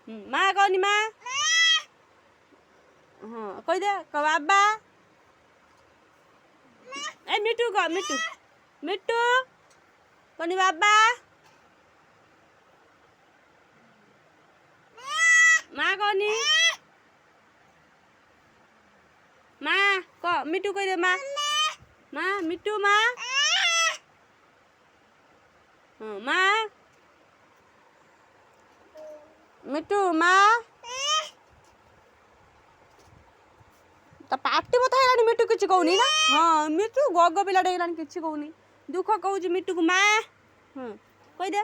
माँ कहनी माँ हाँ कह दे कह बाबा ए मिट्टू कह मिट्टू मिट्टू कहनी बाबा माँ कहनी माँ कह मिट्टू कह दे माँ माँ मिट्टू माँ हाँ माँ मिट्टू माँ तो पार्टी बता है मिट्टू किसी कहूनी ना हाँ मिट्टू गग पिला किसी कहूनी दुख कहूँ मिट्टू को माँ हाँ कह दे।